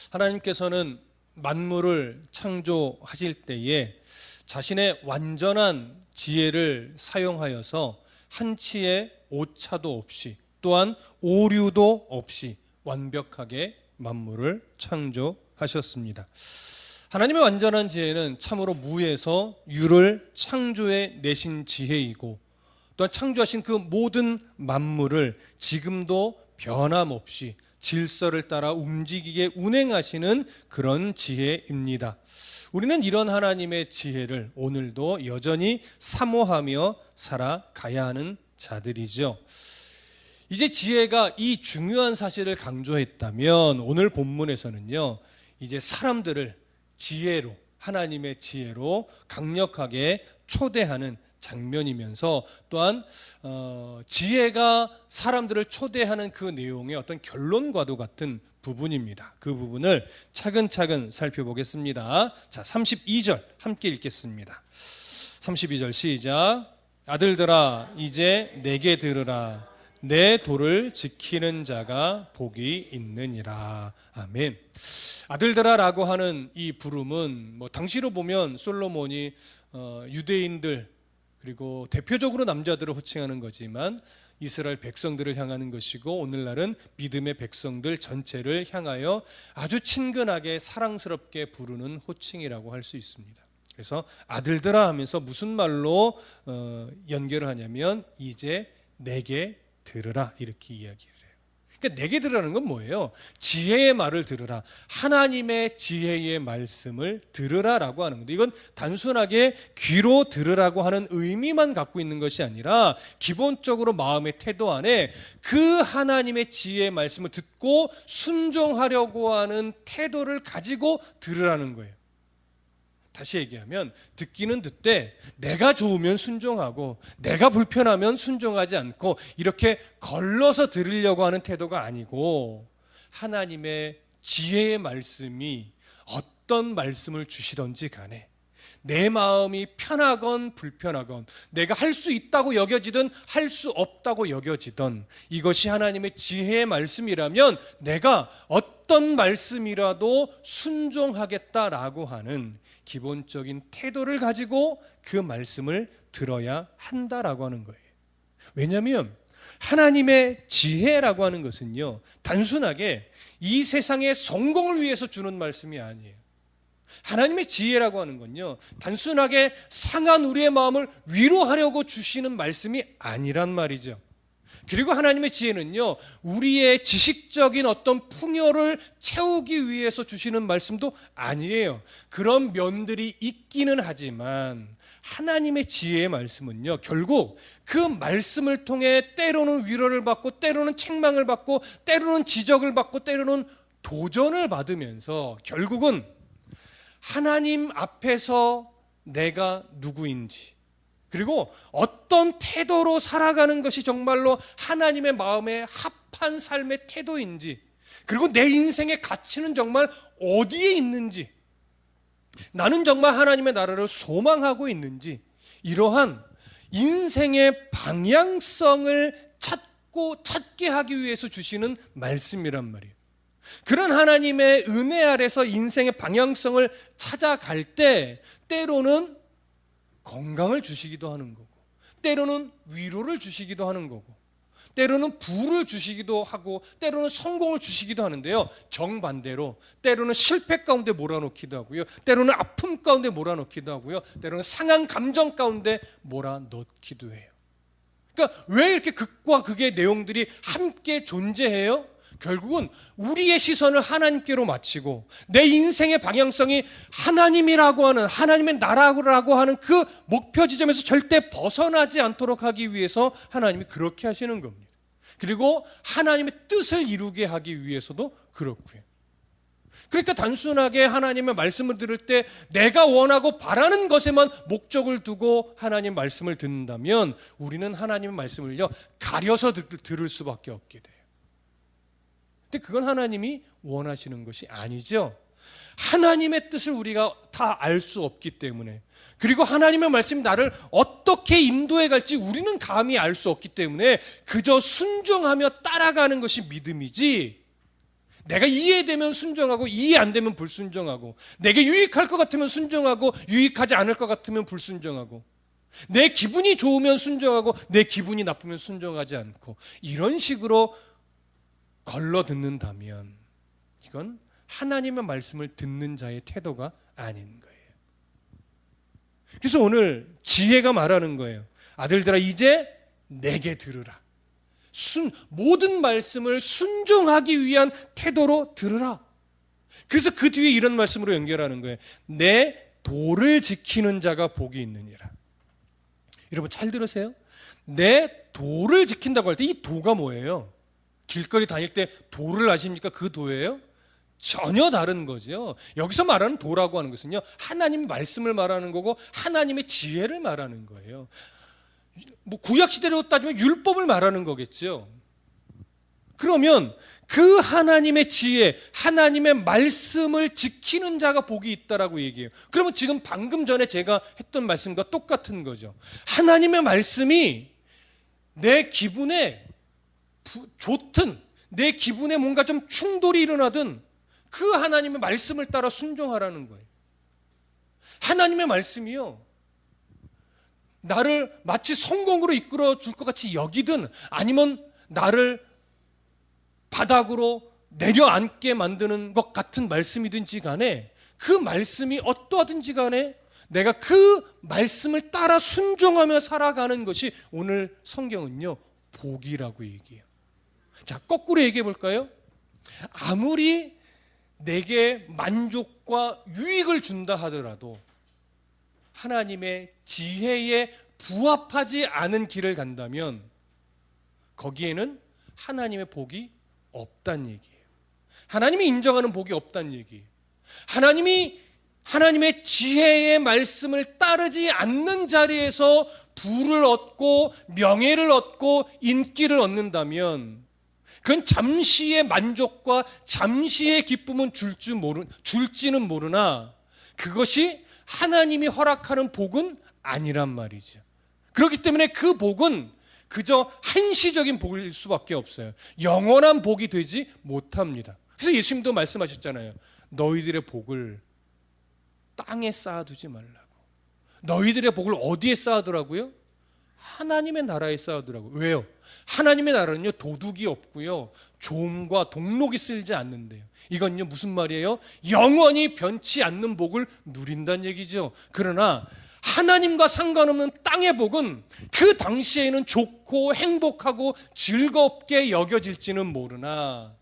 하나님께서는 만물을 창조하실 때에 자신의 완전한 지혜를 사용하여서 한치의 오차도 없이 또한 오류도 없이 완벽하게 만물을 창조하셨습니다. 하나님의 완전한 지혜는 참으로 무에서 유를 창조해 내신 지혜이고 또한 창조하신 그 모든 만물을 지금도 변함없이 질서를 따라 움직이게 운행하시는 그런 지혜입니다. 우리는 이런 하나님의 지혜를 오늘도 여전히 사모하며 살아가야 하는 자들이죠. 이제 지혜가 이 중요한 사실을 강조했다면 오늘 본문에서는요, 이제 사람들을 지혜로, 하나님의 지혜로 강력하게 초대하는 장면이면서 또한 지혜가 사람들을 초대하는 그 내용의 어떤 결론과도 같은 부분입니다. 그 부분을 차근차근 살펴보겠습니다. 자, 32절 함께 읽겠습니다. 32절 시작. 아들들아 이제 내게 들으라. 내 도를 지키는 자가 복이 있느니라. 아멘. 아들들아라고 하는 이 부름은 당시로 보면 솔로몬이 유대인들 그리고 대표적으로 남자들을 호칭하는 거지만 이스라엘 백성들을 향하는 것이고 오늘날은 믿음의 백성들 전체를 향하여 아주 친근하게 사랑스럽게 부르는 호칭이라고 할 수 있습니다. 그래서 아들들아 하면서 무슨 말로 연결을 하냐면 이제 내게 들으라 이렇게 이야기를 해요. 그러니까 내게 들으라는 건 뭐예요? 지혜의 말을 들으라. 하나님의 지혜의 말씀을 들으라라고 하는 건데 이건 단순하게 귀로 들으라고 하는 의미만 갖고 있는 것이 아니라 기본적으로 마음의 태도 안에 그 하나님의 지혜의 말씀을 듣고 순종하려고 하는 태도를 가지고 들으라는 거예요. 다시 얘기하면 듣기는 듣되 내가 좋으면 순종하고 내가 불편하면 순종하지 않고 이렇게 걸러서 들으려고 하는 태도가 아니고 하나님의 지혜의 말씀이 어떤 말씀을 주시던지 간에 내 마음이 편하건 불편하건 내가 할 수 있다고 여겨지든 할 수 없다고 여겨지든 이것이 하나님의 지혜의 말씀이라면 내가 어떤 말씀이라도 순종하겠다라고 하는 기본적인 태도를 가지고 그 말씀을 들어야 한다라고 하는 거예요. 왜냐하면 하나님의 지혜라고 하는 것은요, 단순하게 이 세상의 성공을 위해서 주는 말씀이 아니에요. 하나님의 지혜라고 하는 건요, 단순하게 상한 우리의 마음을 위로하려고 주시는 말씀이 아니란 말이죠. 그리고 하나님의 지혜는요, 우리의 지식적인 어떤 풍요를 채우기 위해서 주시는 말씀도 아니에요. 그런 면들이 있기는 하지만 하나님의 지혜의 말씀은요, 결국 그 말씀을 통해 때로는 위로를 받고 때로는 책망을 받고 때로는 지적을 받고 때로는 도전을 받으면서 결국은 하나님 앞에서 내가 누구인지 그리고 어떤 태도로 살아가는 것이 정말로 하나님의 마음에 합한 삶의 태도인지 그리고 내 인생의 가치는 정말 어디에 있는지 나는 정말 하나님의 나라를 소망하고 있는지 이러한 인생의 방향성을 찾게 하기 위해서 주시는 말씀이란 말이에요. 그런 하나님의 은혜 아래서 인생의 방향성을 찾아갈 때 때로는 건강을 주시기도 하는 거고 때로는 위로를 주시기도 하는 거고 때로는 부를 주시기도 하고 때로는 성공을 주시기도 하는데요, 정반대로 때로는 실패 가운데 몰아넣기도 하고요, 때로는 아픔 가운데 몰아넣기도 하고요, 때로는 상한 감정 가운데 몰아넣기도 해요. 그러니까 왜 이렇게 극과 극의 내용들이 함께 존재해요? 결국은 우리의 시선을 하나님께로 맞추고 내 인생의 방향성이 하나님이라고 하는 하나님의 나라라고 하는 그 목표 지점에서 절대 벗어나지 않도록 하기 위해서 하나님이 그렇게 하시는 겁니다. 그리고 하나님의 뜻을 이루게 하기 위해서도 그렇고요. 그러니까 단순하게 하나님의 말씀을 들을 때 내가 원하고 바라는 것에만 목적을 두고 하나님 말씀을 듣는다면 우리는 하나님의 말씀을요 가려서 들을 수밖에 없게 돼요. 근데 그건 하나님이 원하시는 것이 아니죠. 하나님의 뜻을 우리가 다 알 수 없기 때문에 그리고 하나님의 말씀이 나를 어떻게 인도해 갈지 우리는 감히 알 수 없기 때문에 그저 순종하며 따라가는 것이 믿음이지 내가 이해되면 순종하고 이해 안 되면 불순종하고, 내게 유익할 것 같으면 순종하고 유익하지 않을 것 같으면 불순종하고, 내 기분이 좋으면 순종하고 내 기분이 나쁘면 순종하지 않고, 이런 식으로 걸러 듣는다면 이건 하나님의 말씀을 듣는 자의 태도가 아닌 거예요. 그래서 오늘 지혜가 말하는 거예요. 아들들아, 이제 내게 들으라. 모든 말씀을 순종하기 위한 태도로 들으라. 그래서 그 뒤에 이런 말씀으로 연결하는 거예요. 내 도를 지키는 자가 복이 있느니라. 여러분 잘 들으세요. 내 도를 지킨다고 할 때 이 도가 뭐예요? 길거리 다닐 때 도를 아십니까? 그 도예요? 전혀 다른 거죠. 여기서 말하는 도라고 하는 것은요, 하나님 말씀을 말하는 거고 하나님의 지혜를 말하는 거예요. 뭐 구약 시대로 따지면 율법을 말하는 거겠죠. 그러면 그 하나님의 지혜, 하나님의 말씀을 지키는 자가 복이 있다라고 얘기해요. 그러면 지금 방금 전에 제가 했던 말씀과 똑같은 거죠. 하나님의 말씀이 내 기분에 좋든 내 기분에 뭔가 좀 충돌이 일어나든 그 하나님의 말씀을 따라 순종하라는 거예요. 하나님의 말씀이요, 나를 마치 성공으로 이끌어 줄 것 같이 여기든 아니면 나를 바닥으로 내려앉게 만드는 것 같은 말씀이든지 간에, 그 말씀이 어떠하든지 간에 내가 그 말씀을 따라 순종하며 살아가는 것이 오늘 성경은요 복이라고 얘기해요. 자, 거꾸로 얘기해 볼까요? 아무리 내게 만족과 유익을 준다 하더라도 하나님의 지혜에 부합하지 않은 길을 간다면 거기에는 하나님의 복이 없다는 얘기예요. 하나님이 인정하는 복이 없다는 얘기예요. 하나님의 지혜의 말씀을 따르지 않는 자리에서 부를 얻고 명예를 얻고 인기를 얻는다면 그건 잠시의 만족과 잠시의 기쁨은 줄지는 모르나 그것이 하나님이 허락하는 복은 아니란 말이죠. 그렇기 때문에 그 복은 그저 한시적인 복일 수밖에 없어요. 영원한 복이 되지 못합니다. 그래서 예수님도 말씀하셨잖아요. 너희들의 복을 땅에 쌓아두지 말라고. 너희들의 복을 어디에 쌓아두라고요? 하나님의 나라에 쌓아두라고. 왜요? 하나님의 나라는요 도둑이 없고요 종과 동록이 쓸지 않는데요. 이건요 무슨 말이에요? 영원히 변치 않는 복을 누린다는 얘기죠. 그러나 하나님과 상관없는 땅의 복은 그 당시에는 좋고 행복하고 즐겁게 여겨질지는 모르나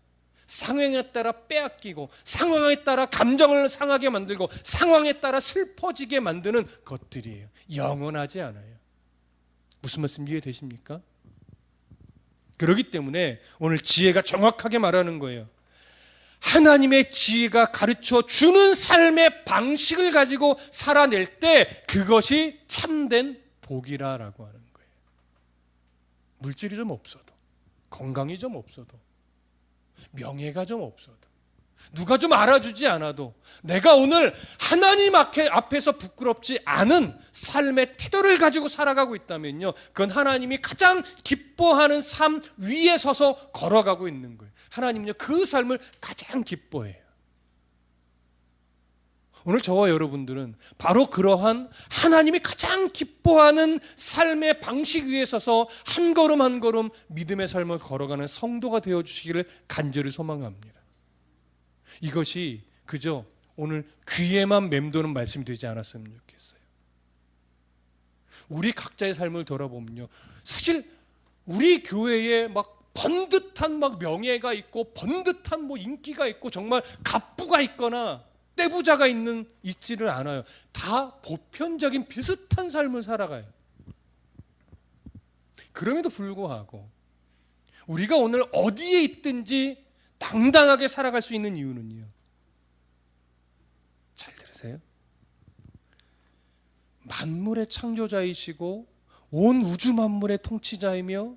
상황에 따라 빼앗기고 상황에 따라 감정을 상하게 만들고 상황에 따라 슬퍼지게 만드는 것들이에요. 영원하지 않아요. 무슨 말씀 이해되십니까? 그렇기 때문에 오늘 지혜가 정확하게 말하는 거예요. 하나님의 지혜가 가르쳐 주는 삶의 방식을 가지고 살아낼 때 그것이 참된 복이라고 하는 거예요. 물질이 좀 없어도, 건강이 좀 없어도, 명예가 좀 없어도, 누가 좀 알아주지 않아도 내가 오늘 하나님 앞에서 부끄럽지 않은 삶의 태도를 가지고 살아가고 있다면요, 그건 하나님이 가장 기뻐하는 삶 위에 서서 걸어가고 있는 거예요. 하나님은요 그 삶을 가장 기뻐해요. 오늘 저와 여러분들은 바로 그러한 하나님이 가장 기뻐하는 삶의 방식 위에 서서 한 걸음 한 걸음 믿음의 삶을 걸어가는 성도가 되어주시기를 간절히 소망합니다. 이것이 그저 오늘 귀에만 맴도는 말씀이 되지 않았으면 좋겠어요. 우리 각자의 삶을 돌아보면요, 사실 우리 교회에 막 번듯한 막 명예가 있고 번듯한 뭐 인기가 있고 정말 갑부가 있거나 떼부자가 있지를 않아요. 다 보편적인 비슷한 삶을 살아가요. 그럼에도 불구하고 우리가 오늘 어디에 있든지 당당하게 살아갈 수 있는 이유는요, 잘 들으세요. 만물의 창조자이시고 온 우주 만물의 통치자이며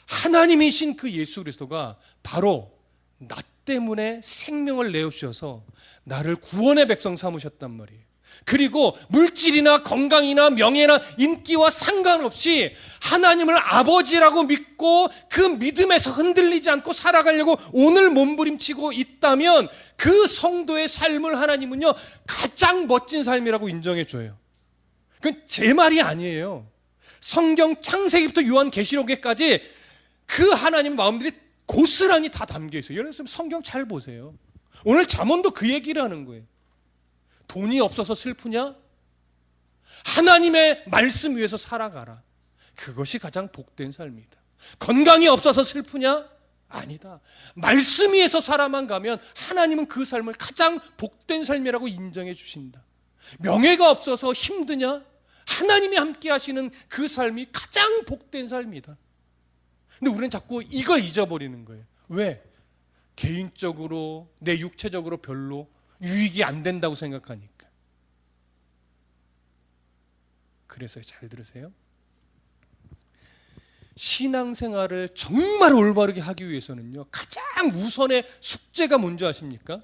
하나님이신 그 예수 그리스도가 바로 나 때문에 생명을 내어주셔서 나를 구원의 백성 삼으셨단 말이에요. 그리고 물질이나 건강이나 명예나 인기와 상관없이 하나님을 아버지라고 믿고 그 믿음에서 흔들리지 않고 살아가려고 오늘 몸부림치고 있다면 그 성도의 삶을 하나님은요 가장 멋진 삶이라고 인정해 줘요. 그건 제 말이 아니에요. 성경 창세기부터 요한계시록에까지 그 하나님 마음들이 고스란히 다 담겨 있어요. 여러분 성경 잘 보세요. 오늘 잠언도 그 얘기를 하는 거예요. 돈이 없어서 슬프냐? 하나님의 말씀 위에서 살아가라. 그것이 가장 복된 삶이다. 건강이 없어서 슬프냐? 아니다. 말씀 위에서 살아만 가면 하나님은 그 삶을 가장 복된 삶이라고 인정해 주신다. 명예가 없어서 힘드냐? 하나님이 함께 하시는 그 삶이 가장 복된 삶이다. 근데 우리는 자꾸 이걸 잊어버리는 거예요. 왜? 개인적으로 내 육체적으로 별로 유익이 안 된다고 생각하니까. 그래서 잘 들으세요. 신앙생활을 정말 올바르게 하기 위해서는요 가장 우선의 숙제가 뭔지 아십니까?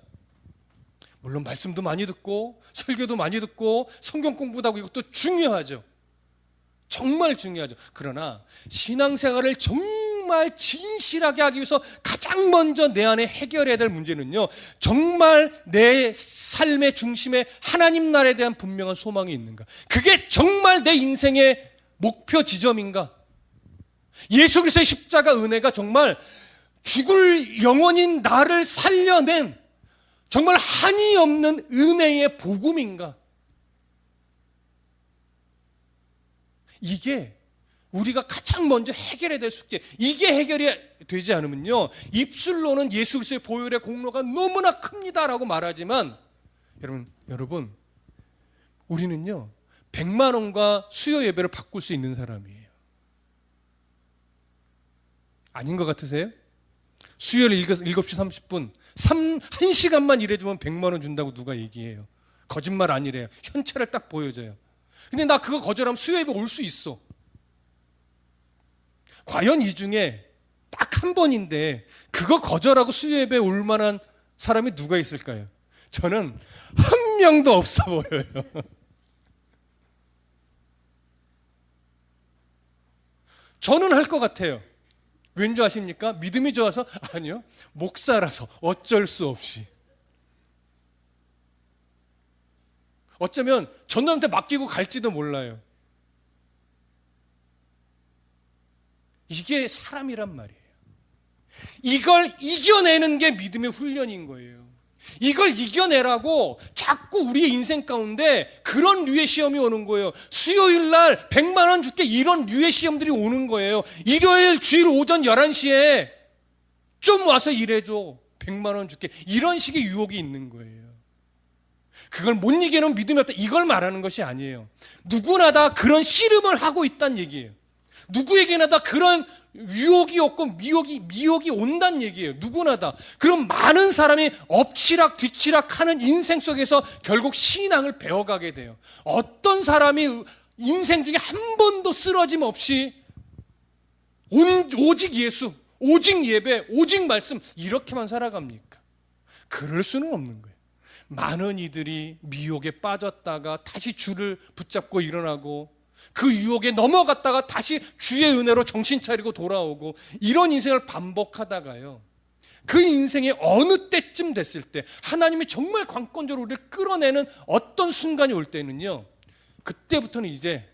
물론 말씀도 많이 듣고 설교도 많이 듣고 성경 공부도 하고 이것도 중요하죠. 정말 중요하죠. 그러나 신앙생활을 정말 진실하게 하기 위해서 가장 먼저 내 안에 해결해야 될 문제는요 정말 내 삶의 중심에 하나님 나라에 대한 분명한 소망이 있는가? 그게 정말 내 인생의 목표 지점인가? 예수 그리스도의 십자가 은혜가 정말 죽을 영혼인 나를 살려낸 정말 한이 없는 은혜의 복음인가? 이게 우리가 가장 먼저 해결해야 될 숙제. 이게 해결이 되지 않으면요 입술로는 예수 그리스도의 보혈의 공로가 너무나 큽니다라고 말하지만 여러분 우리는요 100만 원과 수요 예배를 바꿀 수 있는 사람이에요. 아닌 것 같으세요? 수요일 7시 30분 1시간만 일해주면 100만 원 준다고 누가 얘기해요. 거짓말 아니래요. 현찰을 딱 보여줘요. 근데 나 그거 거절하면 수요 예배 올 수 있어. 과연 이 중에 딱 한 번인데 그거 거절하고 수요 예배 올 만한 사람이 누가 있을까요? 저는 한 명도 없어 보여요. 저는 할 것 같아요. 왠지 아십니까? 믿음이 좋아서? 아니요. 목사라서 어쩔 수 없이. 어쩌면 전도한테 맡기고 갈지도 몰라요. 이게 사람이란 말이에요. 이걸 이겨내는 게 믿음의 훈련인 거예요. 이걸 이겨내라고 자꾸 우리의 인생 가운데 그런 류의 시험이 오는 거예요. 수요일 날 100만 원 줄게 이런 류의 시험들이 오는 거예요. 일요일 주일 오전 11시에 좀 와서 일해줘 100만 원 줄게 이런 식의 유혹이 있는 거예요. 그걸 못 이기는 믿음이 없다 이걸 말하는 것이 아니에요. 누구나 다 그런 씨름을 하고 있다는 얘기예요. 누구에게나 다 그런 유혹이 없고 미혹이 온다는 얘기예요. 누구나 다. 그럼 많은 사람이 엎치락 뒤치락 하는 인생 속에서 결국 신앙을 배워가게 돼요. 어떤 사람이 인생 중에 한 번도 쓰러짐 없이 오직 예수, 오직 예배, 오직 말씀 이렇게만 살아갑니까? 그럴 수는 없는 거예요. 많은 이들이 미혹에 빠졌다가 다시 줄을 붙잡고 일어나고 그 유혹에 넘어갔다가 다시 주의 은혜로 정신 차리고 돌아오고 이런 인생을 반복하다가요 그 인생이 어느 때쯤 됐을 때 하나님이 정말 관건적으로 우리를 끌어내는 어떤 순간이 올 때는요 그때부터는 이제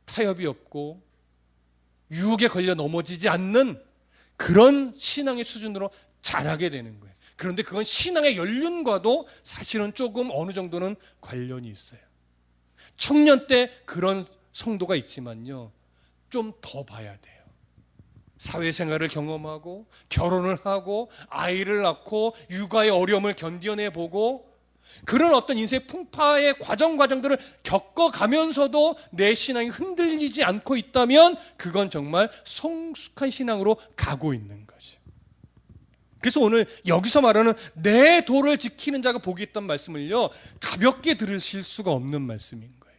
타협이 없고 유혹에 걸려 넘어지지 않는 그런 신앙의 수준으로 자라게 되는 거예요. 그런데 그건 신앙의 연륜과도 사실은 조금 어느 정도는 관련이 있어요. 청년 때 그런 성도가 있지만요 좀 더 봐야 돼요. 사회생활을 경험하고 결혼을 하고 아이를 낳고 육아의 어려움을 견뎌내보고 그런 어떤 인생의 풍파의 과정들을 겪어가면서도 내 신앙이 흔들리지 않고 있다면 그건 정말 성숙한 신앙으로 가고 있는 거죠. 그래서 오늘 여기서 말하는 내 도를 지키는 자가 복이 있다는 말씀을요 가볍게 들으실 수가 없는 말씀인 거예요.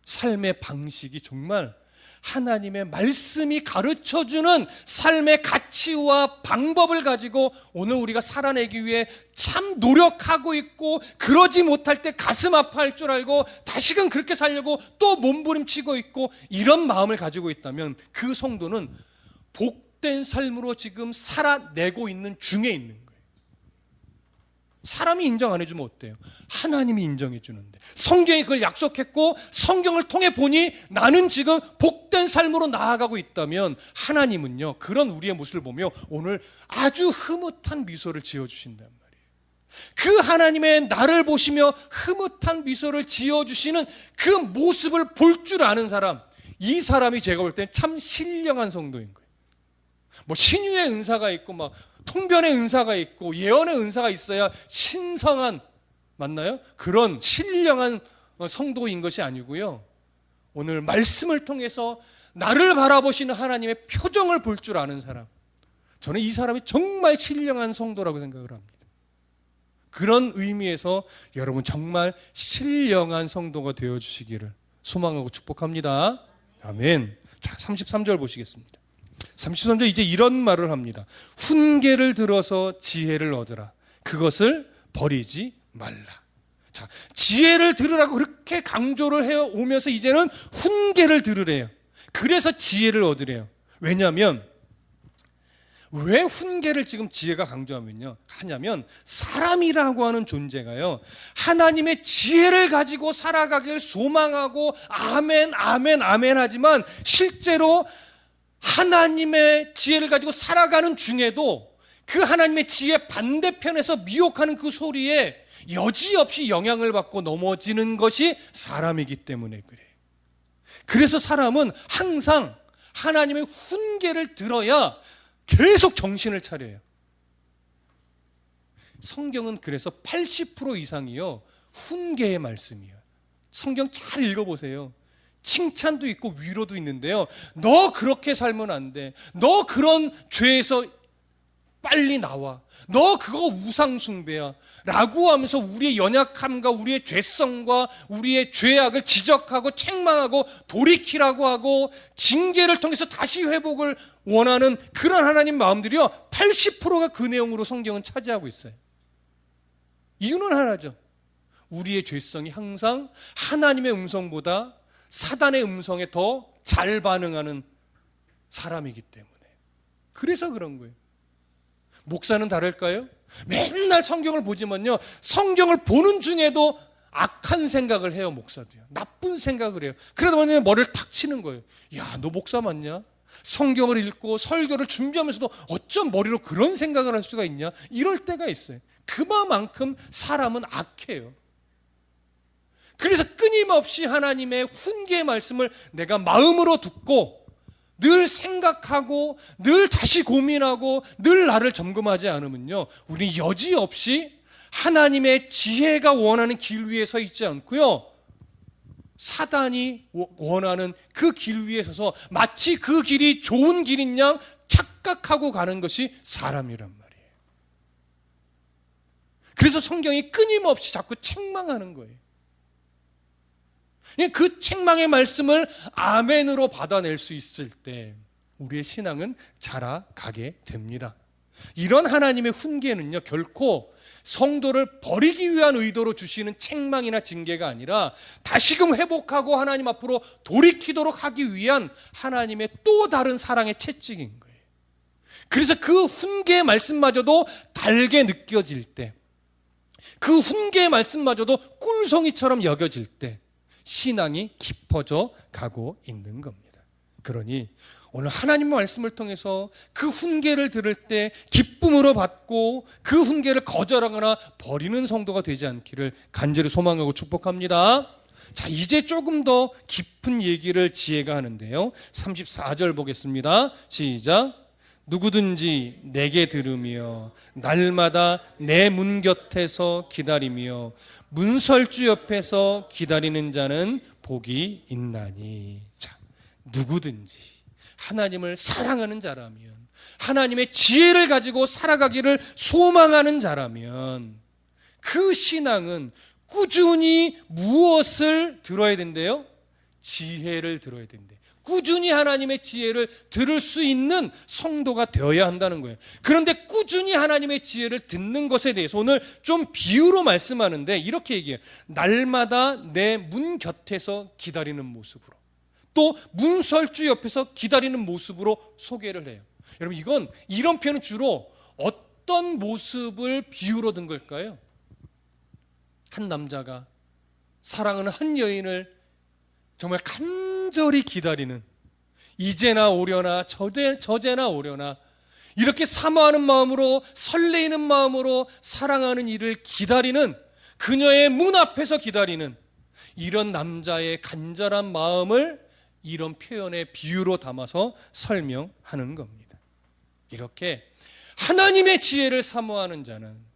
삶의 방식이 정말 하나님의 말씀이 가르쳐주는 삶의 가치와 방법을 가지고 오늘 우리가 살아내기 위해 참 노력하고 있고, 그러지 못할 때 가슴 아파할 줄 알고 다시금 그렇게 살려고 또 몸부림치고 있고, 이런 마음을 가지고 있다면 그 성도는 복된 삶으로 지금 살아내고 있는 중에 있는 거예요. 사람이 인정 안 해주면 어때요? 하나님이 인정해 주는데, 성경이 그걸 약속했고 성경을 통해 보니 나는 지금 복된 삶으로 나아가고 있다면, 하나님은요 그런 우리의 모습을 보며 오늘 아주 흐뭇한 미소를 지어주신단 말이에요. 그 하나님의 나를 보시며 흐뭇한 미소를 지어주시는 그 모습을 볼 줄 아는 사람, 이 사람이 제가 볼 땐 참 신령한 성도인 거예요. 뭐 신유의 은사가 있고 막 통변의 은사가 있고 예언의 은사가 있어야 신성한, 맞나요? 그런 신령한 성도인 것이 아니고요, 오늘 말씀을 통해서 나를 바라보시는 하나님의 표정을 볼 줄 아는 사람, 저는 이 사람이 정말 신령한 성도라고 생각을 합니다. 그런 의미에서 여러분 정말 신령한 성도가 되어주시기를 소망하고 축복합니다. 아멘. 자, 33절 보시겠습니다. 33절 이제 이런 말을 합니다. 훈계를 들어서 지혜를 얻으라. 그것을 버리지 말라. 자, 지혜를 들으라고 그렇게 강조를 해 오면서 이제는 훈계를 들으래요. 그래서 지혜를 얻으래요. 왜냐하면, 왜 훈계를 지금 지혜가 하냐면 사람이라고 하는 존재가요, 하나님의 지혜를 가지고 살아가길 소망하고 아멘 아멘 아멘 하지만 실제로 하나님의 지혜를 가지고 살아가는 중에도 그 하나님의 지혜 반대편에서 미혹하는 그 소리에 여지없이 영향을 받고 넘어지는 것이 사람이기 때문에 그래요. 그래서 사람은 항상 하나님의 훈계를 들어야 계속 정신을 차려요. 성경은 그래서 80% 이상이요 훈계의 말씀이에요. 성경 잘 읽어보세요. 칭찬도 있고 위로도 있는데요, 너 그렇게 살면 안 돼, 너 그런 죄에서 빨리 나와, 너 그거 우상숭배야 라고 하면서 우리의 연약함과 우리의 죄성과 우리의 죄악을 지적하고 책망하고 돌이키라고 하고 징계를 통해서 다시 회복을 원하는 그런 하나님 마음들이요 80%가 그 내용으로 성경은 차지하고 있어요. 이유는 하나죠. 우리의 죄성이 항상 하나님의 음성보다 사단의 음성에 더 잘 반응하는 사람이기 때문에, 그래서 그런 거예요. 목사는 다를까요? 맨날 성경을 보지만요, 성경을 보는 중에도 악한 생각을 해요. 목사도요, 나쁜 생각을 해요. 그러다 보니 머리를 탁 치는 거예요. 야, 너 목사 맞냐? 성경을 읽고 설교를 준비하면서도 어쩜 머리로 그런 생각을 할 수가 있냐? 이럴 때가 있어요. 그만큼 사람은 악해요. 그래서 끊임없이 하나님의 훈계의 말씀을 내가 마음으로 듣고 늘 생각하고 늘 다시 고민하고 늘 나를 점검하지 않으면요, 우리 여지없이 하나님의 지혜가 원하는 길 위에 서 있지 않고요, 사단이 원하는 그 길 위에 서서 마치 그 길이 좋은 길인 양 착각하고 가는 것이 사람이란 말이에요. 그래서 성경이 끊임없이 자꾸 책망하는 거예요. 그 책망의 말씀을 아멘으로 받아낼 수 있을 때 우리의 신앙은 자라가게 됩니다. 이런 하나님의 훈계는요, 결코 성도를 버리기 위한 의도로 주시는 책망이나 징계가 아니라 다시금 회복하고 하나님 앞으로 돌이키도록 하기 위한 하나님의 또 다른 사랑의 채찍인 거예요. 그래서 그 훈계의 말씀마저도 달게 느껴질 때, 그 훈계의 말씀마저도 꿀송이처럼 여겨질 때 신앙이 깊어져 가고 있는 겁니다. 그러니 오늘 하나님의 말씀을 통해서 그 훈계를 들을 때 기쁨으로 받고 그 훈계를 거절하거나 버리는 성도가 되지 않기를 간절히 소망하고 축복합니다. 자, 이제 조금 더 깊은 얘기를 지혜가 하는데요, 34절 보겠습니다. 시작. 누구든지 내게 들으며 날마다 내 문 곁에서 기다리며 문설주 옆에서 기다리는 자는 복이 있나니. 자, 누구든지 하나님을 사랑하는 자라면, 하나님의 지혜를 가지고 살아가기를 소망하는 자라면 그 신앙은 꾸준히 무엇을 들어야 된대요? 지혜를 들어야 된대. 꾸준히 하나님의 지혜를 들을 수 있는 성도가 되어야 한다는 거예요. 그런데 꾸준히 하나님의 지혜를 듣는 것에 대해서 오늘 좀 비유로 말씀하는데 이렇게 얘기해요. 날마다 내 문 곁에서 기다리는 모습으로, 또 문설주 옆에서 기다리는 모습으로 소개를 해요. 여러분, 이런 표현은 주로 어떤 모습을 비유로 든 걸까요? 한 남자가 사랑하는 한 여인을 정말 간절히 기다리는, 이제나 오려나 저제나 오려나 이렇게 사모하는 마음으로, 설레이는 마음으로 사랑하는 이를 기다리는, 그녀의 문 앞에서 기다리는 이런 남자의 간절한 마음을 이런 표현의 비유로 담아서 설명하는 겁니다. 이렇게 하나님의 지혜를 사모하는 자는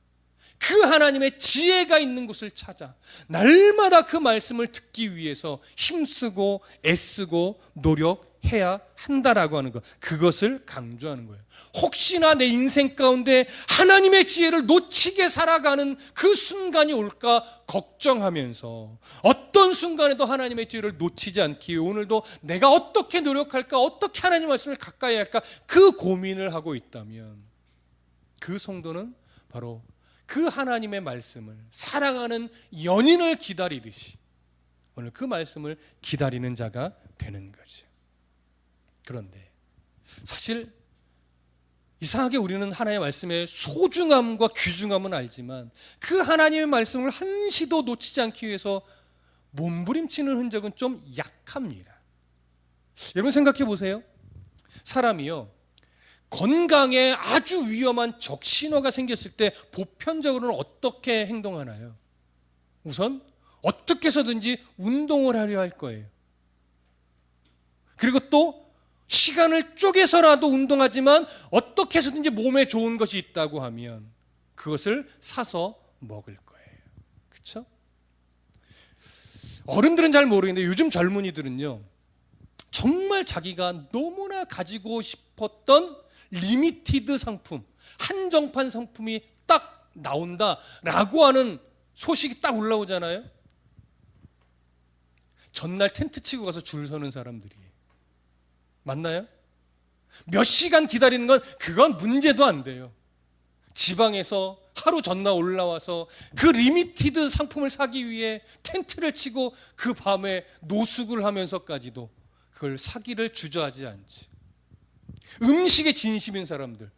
그 하나님의 지혜가 있는 곳을 찾아 날마다 그 말씀을 듣기 위해서 힘쓰고 애쓰고 노력해야 한다라고 하는 것, 그것을 강조하는 거예요. 혹시나 내 인생 가운데 하나님의 지혜를 놓치게 살아가는 그 순간이 올까 걱정하면서 어떤 순간에도 하나님의 지혜를 놓치지 않기 위해 오늘도 내가 어떻게 노력할까, 어떻게 하나님 말씀을 가까이 할까, 그 고민을 하고 있다면 그 성도는 바로 그 하나님의 말씀을 사랑하는 연인을 기다리듯이 오늘 그 말씀을 기다리는 자가 되는 거죠. 그런데 사실 이상하게 우리는 하나님의 말씀의 소중함과 귀중함은 알지만 그 하나님의 말씀을 한시도 놓치지 않기 위해서 몸부림치는 흔적은 좀 약합니다. 여러분 생각해 보세요. 사람이요, 건강에 아주 위험한 적신호가 생겼을 때 보편적으로는 어떻게 행동하나요? 우선 어떻게 해서든지 운동을 하려 할 거예요. 그리고 또 시간을 쪼개서라도 운동하지만 어떻게 해서든지 몸에 좋은 것이 있다고 하면 그것을 사서 먹을 거예요. 그렇죠? 어른들은 잘 모르겠는데 요즘 젊은이들은요, 정말 자기가 너무나 가지고 싶었던 리미티드 상품, 한정판 상품이 딱 나온다라고 하는 소식이 딱 올라오잖아요. 전날 텐트 치고 가서 줄 서는 사람들이 맞나요? 몇 시간 기다리는 건 그건 문제도 안 돼요. 지방에서 하루 전날 올라와서 그 리미티드 상품을 사기 위해 텐트를 치고 그 밤에 노숙을 하면서까지도 그걸 사기를 주저하지 않지. 음식에 진심인 사람들,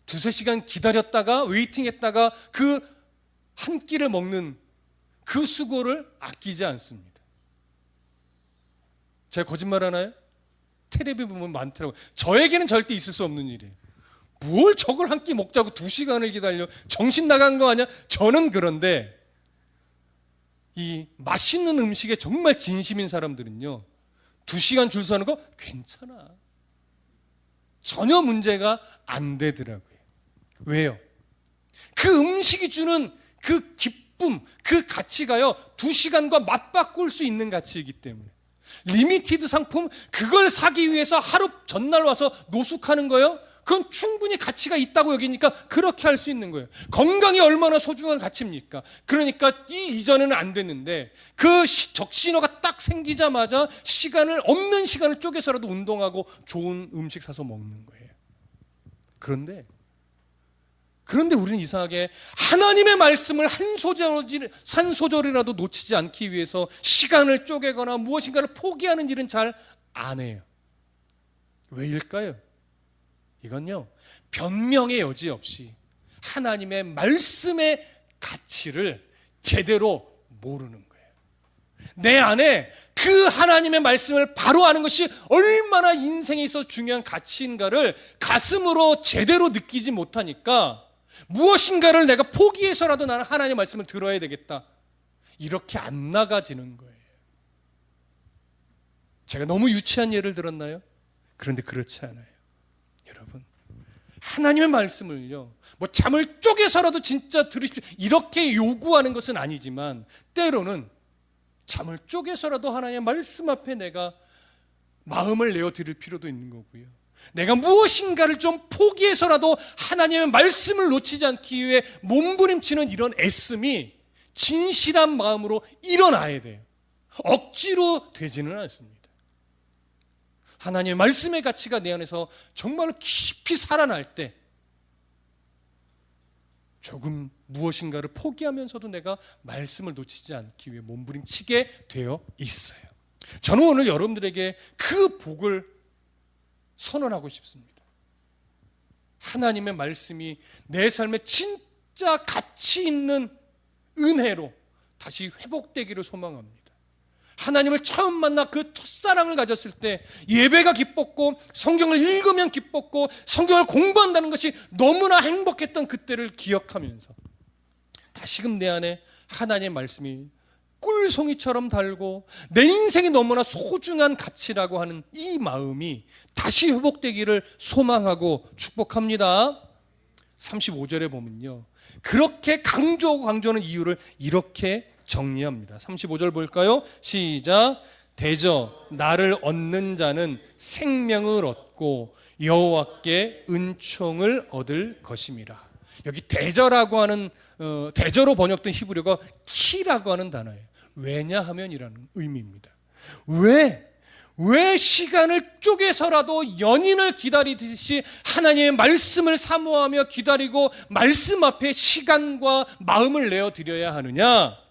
두세 시간 기다렸다가 웨이팅했다가 그 한 끼를 먹는 그 수고를 아끼지 않습니다. 제가 거짓말 하나요? 텔레비 보면 많더라고요. 저에게는 절대 있을 수 없는 일이에요. 뭘 저걸 한 끼 먹자고 2시간을 기다려, 정신 나간 거 아니야? 저는 그런데 이 맛있는 음식에 정말 진심인 사람들은요, 2시간 줄 서는 거 괜찮아, 전혀 문제가 안 되더라고요. 왜요? 그 음식이 주는 그 기쁨, 그 가치가요, 2시간과 맞바꿀 수 있는 가치이기 때문에. 리미티드 상품, 그걸 사기 위해서 하루 전날 와서 노숙하는 거요, 그건 충분히 가치가 있다고 여기니까 그렇게 할 수 있는 거예요. 건강이 얼마나 소중한 가치입니까? 그러니까 이전에는 안 됐는데 그 적신호가 딱 생기자마자 없는 시간을 쪼개서라도 운동하고 좋은 음식 사서 먹는 거예요. 그런데 우리는 이상하게 하나님의 말씀을 한 소절이라도 놓치지 않기 위해서 시간을 쪼개거나 무엇인가를 포기하는 일은 잘 안 해요. 왜일까요? 이건요, 변명의 여지 없이 하나님의 말씀의 가치를 제대로 모르는 거예요. 내 안에 그 하나님의 말씀을 바로 아는 것이 얼마나 인생에 있어서 중요한 가치인가를 가슴으로 제대로 느끼지 못하니까 무엇인가를 내가 포기해서라도 나는 하나님의 말씀을 들어야 되겠다, 이렇게 안 나가지는 거예요. 제가 너무 유치한 예를 들었나요? 그런데 그렇지 않아요. 여러분, 하나님의 말씀을요, 뭐 잠을 쪼개서라도 진짜 들으십시오, 이렇게 요구하는 것은 아니지만 때로는 잠을 쪼개서라도 하나님의 말씀 앞에 내가 마음을 내어 드릴 필요도 있는 거고요. 내가 무엇인가를 좀 포기해서라도 하나님의 말씀을 놓치지 않기 위해 몸부림치는 이런 애씀이 진실한 마음으로 일어나야 돼요. 억지로 되지는 않습니다. 하나님의 말씀의 가치가 내 안에서 정말로 깊이 살아날 때 조금 무엇인가를 포기하면서도 내가 말씀을 놓치지 않기 위해 몸부림치게 되어 있어요. 저는 오늘 여러분들에게 그 복을 선언하고 싶습니다. 하나님의 말씀이 내 삶에 진짜 가치 있는 은혜로 다시 회복되기를 소망합니다. 하나님을 처음 만나 그 첫사랑을 가졌을 때 예배가 기뻤고 성경을 읽으면 기뻤고 성경을 공부한다는 것이 너무나 행복했던 그때를 기억하면서 다시금 내 안에 하나님의 말씀이 꿀송이처럼 달고 내 인생이 너무나 소중한 가치라고 하는 이 마음이 다시 회복되기를 소망하고 축복합니다. 35절에 보면요, 그렇게 강조하는 이유를 이렇게 정리합니다. 35절 볼까요? 시작. 대저 나를 얻는 자는 생명을 얻고 여호와께 은총을 얻을 것임이라. 여기 대저라고 하는 대저로 번역된 히브리어가 키라고 하는 단어예요. 왜냐하면이라는 의미입니다. 왜 시간을 쪼개서라도 연인을 기다리듯이 하나님의 말씀을 사모하며 기다리고 말씀 앞에 시간과 마음을 내어 드려야 하느냐?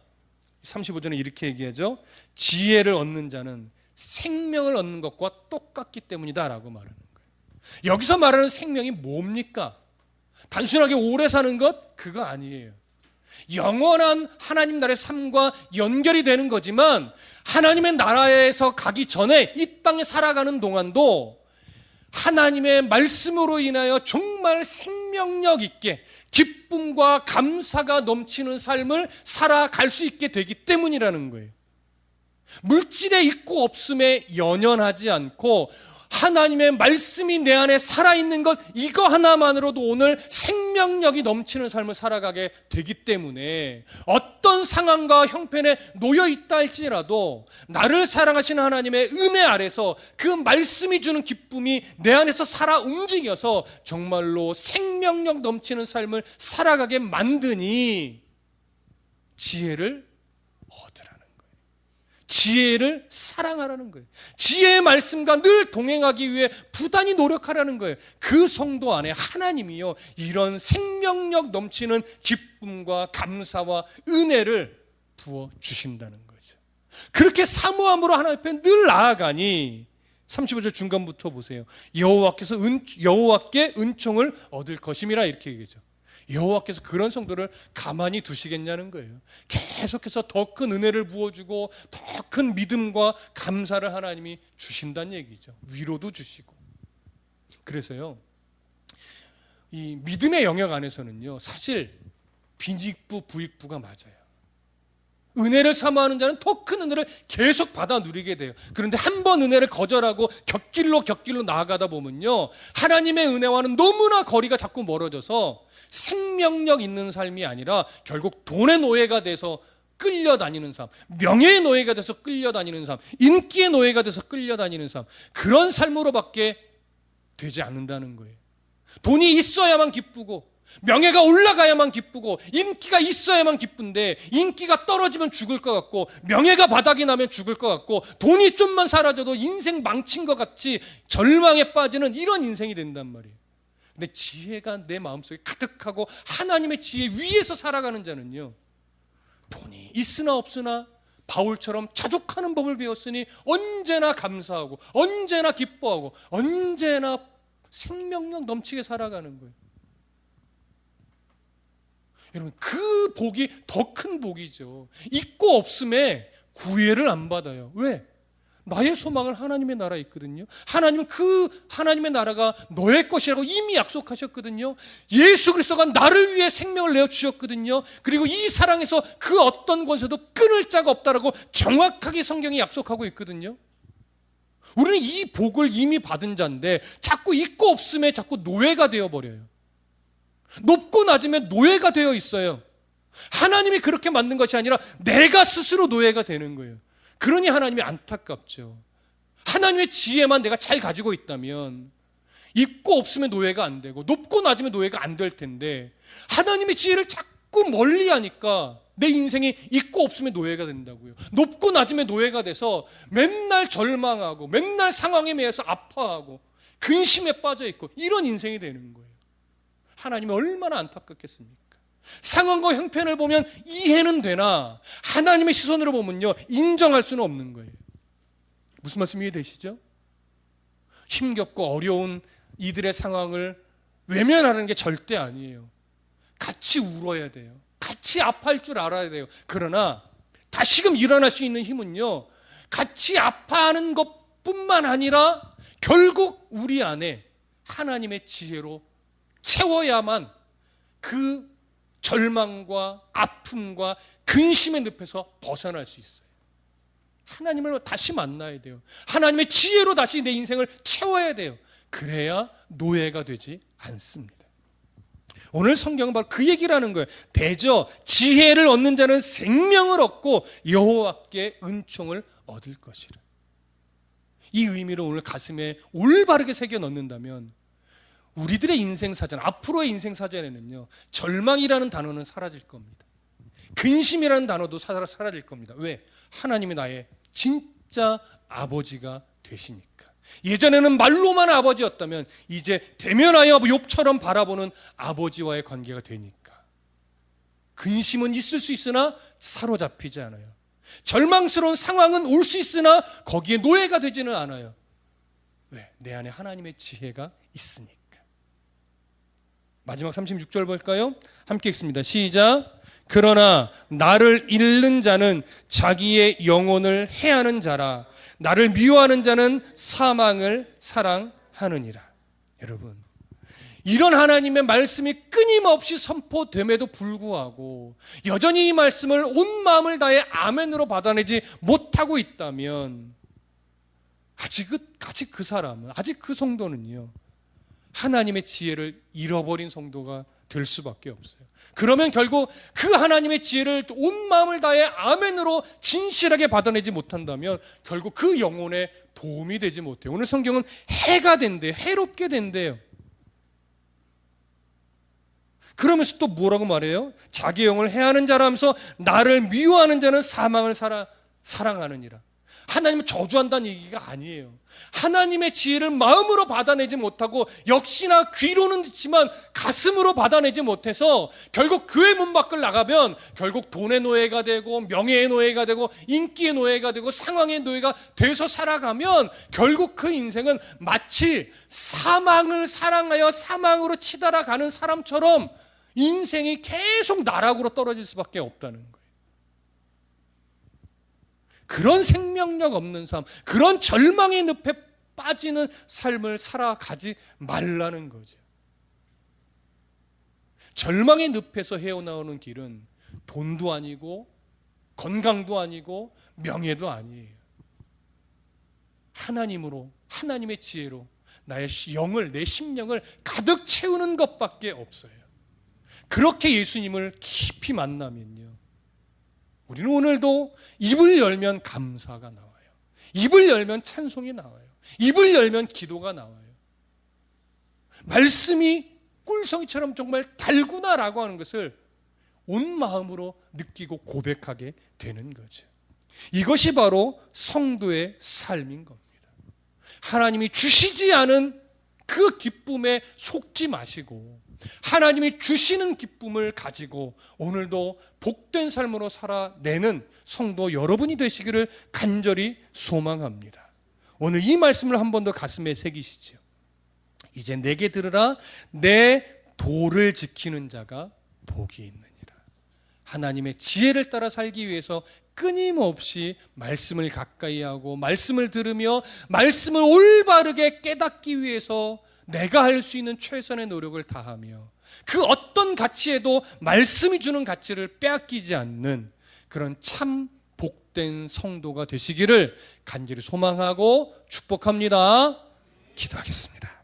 35절은 이렇게 얘기하죠. 지혜를 얻는 자는 생명을 얻는 것과 똑같기 때문이다 라고 말하는 거예요. 여기서 말하는 생명이 뭡니까? 단순하게 오래 사는 것? 그거 아니에요. 영원한 하나님 나라의 삶과 연결이 되는 거지만 하나님의 나라에서 가기 전에 이 땅에 살아가는 동안도 하나님의 말씀으로 인하여 정말 생명력 있게 기쁨과 감사가 넘치는 삶을 살아갈 수 있게 되기 때문이라는 거예요. 물질의 있고 없음에 연연하지 않고 하나님의 말씀이 내 안에 살아있는 것, 이거 하나만으로도 오늘 생명력이 넘치는 삶을 살아가게 되기 때문에 어떤 상황과 형편에 놓여 있다 할지라도 나를 사랑하시는 하나님의 은혜 아래서 그 말씀이 주는 기쁨이 내 안에서 살아 움직여서 정말로 생명력 넘치는 삶을 살아가게 만드니 지혜를 얻으라는 거예요. 지혜를 사랑하라는 거예요. 지혜의 말씀과 늘 동행하기 위해 부단히 노력하라는 거예요. 그 성도 안에 하나님이요, 이런 생명력 넘치는 기쁨과 감사와 은혜를 부어주신다는 거죠. 그렇게 사모함으로 하나님 앞에 늘 나아가니 35절 중간부터 보세요. 여호와께 은총을 얻을 것임이라 이렇게 얘기하죠. 여호와께서 그런 성도를 가만히 두시겠냐는 거예요. 계속해서 더 큰 은혜를 부어주고 더 큰 믿음과 감사를 하나님이 주신다는 얘기죠. 위로도 주시고. 그래서요, 이 믿음의 영역 안에서는요, 사실 빈익부 부익부가 맞아요. 은혜를 사모하는 자는 더 큰 은혜를 계속 받아 누리게 돼요. 그런데 한 번 은혜를 거절하고 곁길로 나아가다 보면요, 하나님의 은혜와는 너무나 거리가 자꾸 멀어져서 생명력 있는 삶이 아니라 결국 돈의 노예가 돼서 끌려다니는 삶, 명예의 노예가 돼서 끌려다니는 삶, 인기의 노예가 돼서 끌려다니는 삶, 그런 삶으로밖에 되지 않는다는 거예요. 돈이 있어야만 기쁘고 명예가 올라가야만 기쁘고 인기가 있어야만 기쁜데 인기가 떨어지면 죽을 것 같고 명예가 바닥이 나면 죽을 것 같고 돈이 좀만 사라져도 인생 망친 것 같이 절망에 빠지는 이런 인생이 된단 말이에요. 근데 지혜가 내 마음속에 가득하고 하나님의 지혜 위에서 살아가는 자는요, 돈이 있으나 없으나 바울처럼 자족하는 법을 배웠으니 언제나 감사하고 언제나 기뻐하고 언제나 생명력 넘치게 살아가는 거예요. 여러분, 그 복이 더 큰 복이죠. 있고 없음에 구애를 안 받아요. 왜? 나의 소망은 하나님의 나라에 있거든요. 하나님은 그 하나님의 나라가 너의 것이라고 이미 약속하셨거든요. 예수 그리스도가 나를 위해 생명을 내어주셨거든요. 그리고 이 사랑에서 그 어떤 권세도 끊을 자가 없다라고 정확하게 성경이 약속하고 있거든요. 우리는 이 복을 이미 받은 자인데 자꾸 있고 없음에 자꾸 노예가 되어버려요. 높고 낮음에 노예가 되어 있어요. 하나님이 그렇게 만든 것이 아니라 내가 스스로 노예가 되는 거예요. 그러니 하나님이 안타깝죠. 하나님의 지혜만 내가 잘 가지고 있다면 있고 없으면 노예가 안 되고 높고 낮으면 노예가 안 될 텐데 하나님의 지혜를 자꾸 멀리 하니까 내 인생이 있고 없음의 노예가 된다고요. 높고 낮음의 노예가 돼서 맨날 절망하고 맨날 상황에 매여서 아파하고 근심에 빠져 있고 이런 인생이 되는 거예요. 하나님이 얼마나 안타깝겠습니까? 상황과 형편을 보면 이해는 되나 하나님의 시선으로 보면요 인정할 수는 없는 거예요. 무슨 말씀 이해되시죠? 힘겹고 어려운 이들의 상황을 외면하는 게 절대 아니에요. 같이 울어야 돼요. 같이 아파할 줄 알아야 돼요. 그러나 다시금 일어날 수 있는 힘은요 같이 아파하는 것뿐만 아니라 결국 우리 안에 하나님의 지혜로 채워야만 그 절망과 아픔과 근심의 늪에서 벗어날 수 있어요. 하나님을 다시 만나야 돼요. 하나님의 지혜로 다시 내 인생을 채워야 돼요. 그래야 노예가 되지 않습니다. 오늘 성경은 바로 그 얘기를 하는 거예요. 대저 지혜를 얻는 자는 생명을 얻고 여호와께 은총을 얻을 것이라. 이 의미를 오늘 가슴에 올바르게 새겨 넣는다면 우리들의 인생사전, 앞으로의 인생사전에는요 절망이라는 단어는 사라질 겁니다. 근심이라는 단어도 사라질 겁니다. 왜? 하나님이 나의 진짜 아버지가 되시니까. 예전에는 말로만 아버지였다면 이제 대면하여 욥처럼 바라보는 아버지와의 관계가 되니까. 근심은 있을 수 있으나 사로잡히지 않아요. 절망스러운 상황은 올 수 있으나 거기에 노예가 되지는 않아요. 왜? 내 안에 하나님의 지혜가 있으니까. 마지막 36절 볼까요? 함께 읽습니다. 시작. 그러나 나를 잃는 자는 자기의 영혼을 해하는 자라. 나를 미워하는 자는 사망을 사랑하느니라. 여러분, 이런 하나님의 말씀이 끊임없이 선포됨에도 불구하고 여전히 이 말씀을 온 마음을 다해 아멘으로 받아내지 못하고 있다면 아직 그 사람은, 아직 그 성도는요 하나님의 지혜를 잃어버린 성도가 될 수밖에 없어요. 그러면 결국 그 하나님의 지혜를 온 마음을 다해 아멘으로 진실하게 받아내지 못한다면 결국 그 영혼에 도움이 되지 못해요. 오늘 성경은 해가 된대요. 해롭게 된대요. 그러면서 또 뭐라고 말해요? 자기 영혼을 해하는 자라면서 나를 미워하는 자는 사망을 사랑하느니라. 하나님을 저주한다는 얘기가 아니에요. 하나님의 지혜를 마음으로 받아내지 못하고 역시나 귀로는 듣지만 가슴으로 받아내지 못해서 결국 교회 문 밖을 나가면 결국 돈의 노예가 되고 명예의 노예가 되고 인기의 노예가 되고 상황의 노예가 돼서 살아가면 결국 그 인생은 마치 사망을 사랑하여 사망으로 치달아가는 사람처럼 인생이 계속 나락으로 떨어질 수밖에 없다는 거예요. 그런 생명력 없는 삶, 그런 절망의 늪에 빠지는 삶을 살아가지 말라는 거죠. 절망의 늪에서 헤어나오는 길은 돈도 아니고 건강도 아니고 명예도 아니에요. 하나님으로, 하나님의 지혜로 나의 영을, 내 심령을 가득 채우는 것밖에 없어요. 그렇게 예수님을 깊이 만나면요 우리는 오늘도 입을 열면 감사가 나와요. 입을 열면 찬송이 나와요. 입을 열면 기도가 나와요. 말씀이 꿀성이처럼 정말 달구나라고 하는 것을 온 마음으로 느끼고 고백하게 되는 거죠. 이것이 바로 성도의 삶인 겁니다. 하나님이 주시지 않은 그 기쁨에 속지 마시고 하나님이 주시는 기쁨을 가지고 오늘도 복된 삶으로 살아내는 성도 여러분이 되시기를 간절히 소망합니다. 오늘 이 말씀을 한 번 더 가슴에 새기시죠. 이제 내게 들으라. 내 도를 지키는 자가 복이 있느니라. 하나님의 지혜를 따라 살기 위해서 끊임없이 말씀을 가까이 하고 말씀을 들으며 말씀을 올바르게 깨닫기 위해서 내가 할 수 있는 최선의 노력을 다하며 그 어떤 가치에도 말씀이 주는 가치를 빼앗기지 않는 그런 참 복된 성도가 되시기를 간절히 소망하고 축복합니다. 기도하겠습니다.